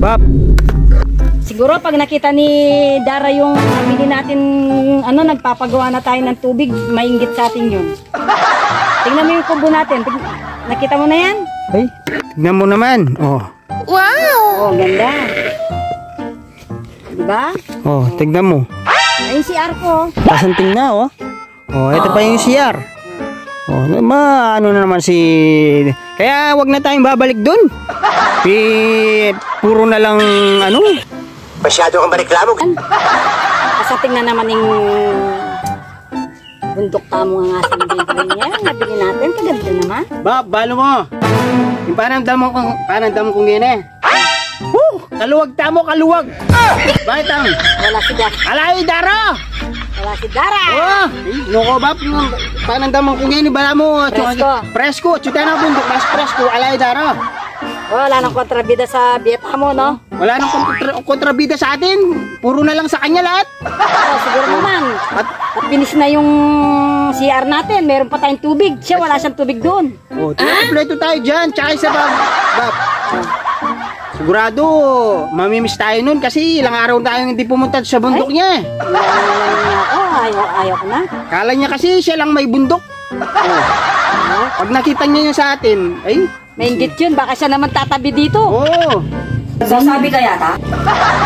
Bab. Siguro pag nakita ni Dara yung nabili natin, nagpapagawa na tayo ng tubig, mainggit sa atin yun. Tingnan mo yung kubo natin. Nakita mo na yan? Ay, tignan mo naman. Oh. Wow! Oh, ganda. Diba? Oh, tignan mo. Ayun si Arco. Kasanting na, oh. Oh, ito pa yung CR. Oh, ano na naman si... Kaya wag na tayong babalik dun. Puro na lang, Masyado kang mareklamo. Kasanting na naman yung bundok tamo nga sa bibili niya. Nabili natin, kaganda naman. Bab, balo mo. Yung panandam kong gini. Kaluwag tamo, kaluwag. Bakit ang? Wala si Dara. Alay, Dara! Wala si Dara. Oh, nuko Bab, panandam kong gini, bala mo. Presko. Presko, chuta na bundok, mas presko, alay, Dara. Wala nang kontrabida sa biyeta mo, no? Wala nang kontrabida sa atin. Puro na lang sa kanya lahat. Oh, siguro naman. At binis na yung CR natin. Meron pa tayong tubig. Siya wala siyang tubig doon. Oh, kompleto tayo dyan. Tsaka isa Bab. Sigurado, mamimiss tayo nun kasi ilang araw tayong hindi pumunta sa bundok niya. Ayaw ko na. Kala niya kasi siya lang may bundok. Oh. Pag nakita niya yun sa atin, ay... Mainggit yun, baka siya naman tatabi dito. Oo. Sasabi ka yata?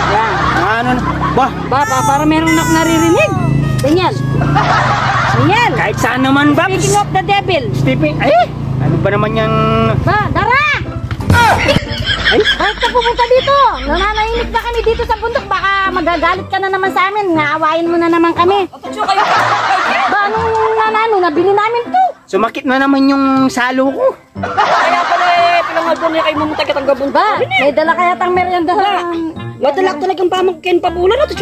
Yan. Ano na? Bah, para merong naririnig. Daniel. Kahit saan naman, Bab. Speaking of the devil. Ano ba naman yung... Dara! Ay, bakit ka pupunta dito? Nananahimik na kami dito sa bundok. Baka magagalit ka na naman sa amin. Ngaawain mo na naman kami. Anong nabili namin to? Sumakit na naman yung salo ko. Kaya pala pinangalbon niya kayo mamunta kitang gabon ba? May dala kaya tang merienda. Madalak talagang pamangkin pabulan na to.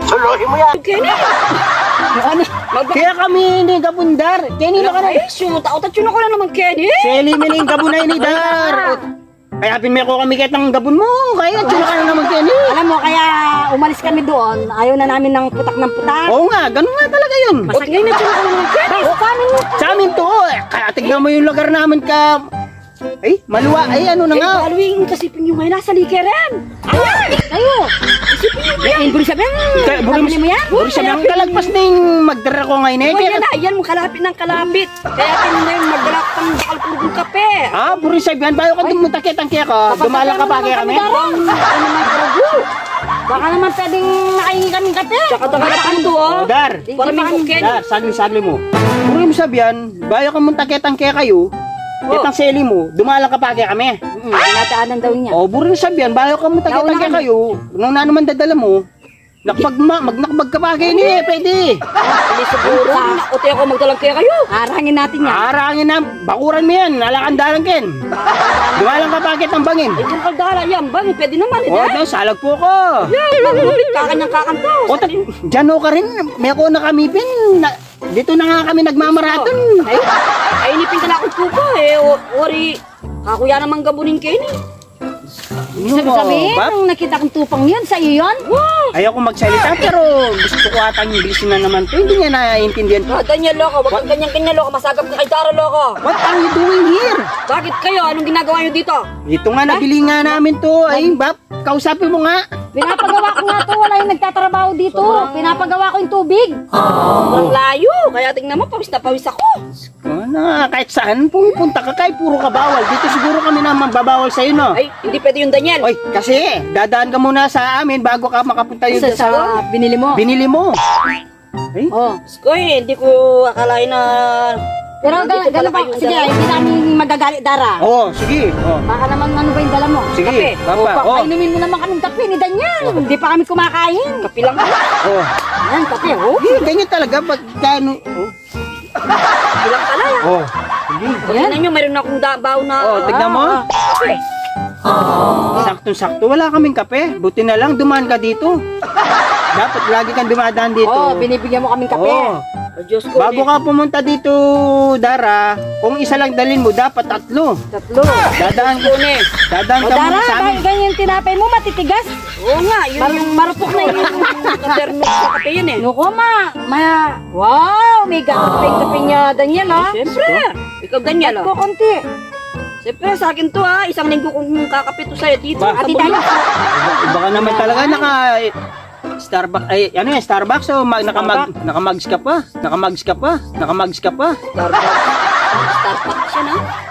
Suluhin mo yan. Kaya kami ni Gabundar. Kenny na ka na. Utat yun ako na naman, Kenny. Seli miling gabunay ni Dar. Kaya pinme ko kami kitang gabun mo. Kaya tsura ka na naman, Kenny. Alam mo, kaya umalis kami doon. Ayaw na namin ng putak ng putak. Oo nga, ganun nga talaga yun. Masagay na tsura ka naman, Kenny. Sa amin to. Kaya tignan mo yung lugar namin ka... Ay, maluwa. Ay, ano na nga. Paluin kasi pinyo ngayon nasa likeran. Ayo. Isipin nyo yan. Buri sabihan. Buri mo yan. Buri sabihan. Kalagpas na yung magdara ko ngayon eh. Yan mo kalapit ng kalapit. Kaya na yung magdara pang bakalpurgong kape. Buri sabihan. Bayo ka dumutakit ang kaya ko. Dumalang ka pa kaya kami. Baka naman pwedeng nakahingi kaming kape. Tsaka kami doon. Dar. Dar, sagli mo. Buri mo sabihan. Bayo ka muntakit ang kaya kayo. Kitang seli mo, dumalang ka pa kaya kami. Tinataanan daw niya. Buri sabihan, bayo ka muntakit kayo. Nung na naman dadala mo, nakapag ka pa kayo niya, pwede. Hindi siguro. Uti ako magdalang kaya kayo. Arangin natin yan. Arangin na, bakuran mo yan, alakandalan ken. Dumalang ka pa kitang bangin. Ay, kung kagdala yan, bangin, pwede naman. Salag po ko. Kakanyang kakanto. Diyan ka rin, may ako nakamipin. Dito na nga kami nagmamaraton. Ay, inipin ka na akong kuko Ori, kakuya naman gabunin kayo ni. Sabihin, nakita kong tupang yun, sa iyo yun? Ayaw ko magsalita pero gusto ko atang English na naman to. Hindi niya naiintindihan to. Ganyan loko, wag kang ganyan loko, masagap ka kay Dara loko. What are you doing here? Bakit kayo? Anong ginagawa nyo dito? Dito nga, nabili nga namin to. Ay, Bab, kausapin mo nga. Pinapagawa ko nga to, wala yung nagtatrabaho dito. Pinapagawa ko yung tubig. Ang layo, kaya tingnan mo, pawis na pawis ako. Kahit saan pupunta ka, kahit puro ka bawal. Dito siguro kami naman babawal sa'yo, no? Ay, hindi pwede yung Daniel. Oy, kasi dadaan ka muna sa amin bago ka makapunta yun sa binili mo. Binili mo. Ay? Skoy, hindi ko akalain na... Pero gano'n ba? Sige, hindi namin magagalit, Dara. Sige. Baka naman ano ba yung dala mo? Sige, kape. Papa. Inumin mo naman kaming kape ni Daniel. Hindi pa kami kumakain. Kape lang ka. Yan, kape, Ganyan talaga. Pagkano... Bilang pala yan. Sige. Tingnan nyo, mayroon akong baw na... Tignan mo. Kape. Saktong-sakto. Wala kaming kape. Buti na lang, dumaan ka dito. Dapat lagi kang dumadaan dito. Binibigyan mo kaming kape. Diyos ko, bago ka pumunta dito, Dara, kung isa lang dalhin mo, dapat tatlo. Dadaan ko ni. Dadaan ka muna sa amin. Dara, ganyan tinapay mo, matitigas. Oo nga, yung marupok na yung katerno sa kape yun Nuko, wow, may kape niya, Daniel, ha? Siyempre. Ikaw, Daniel, ko konti. Siyempre, sa akin to ha. Isang linggo kong kakapito sa'yo dito. Ba? Sa Ati bundok. tayo. Baka naman talaga Starbucks, ay ano yan, Starbucks o nakamags ka pa? Nakamags ka pa? Nakamags ka pa? Starbucks. Starbucks yan ha.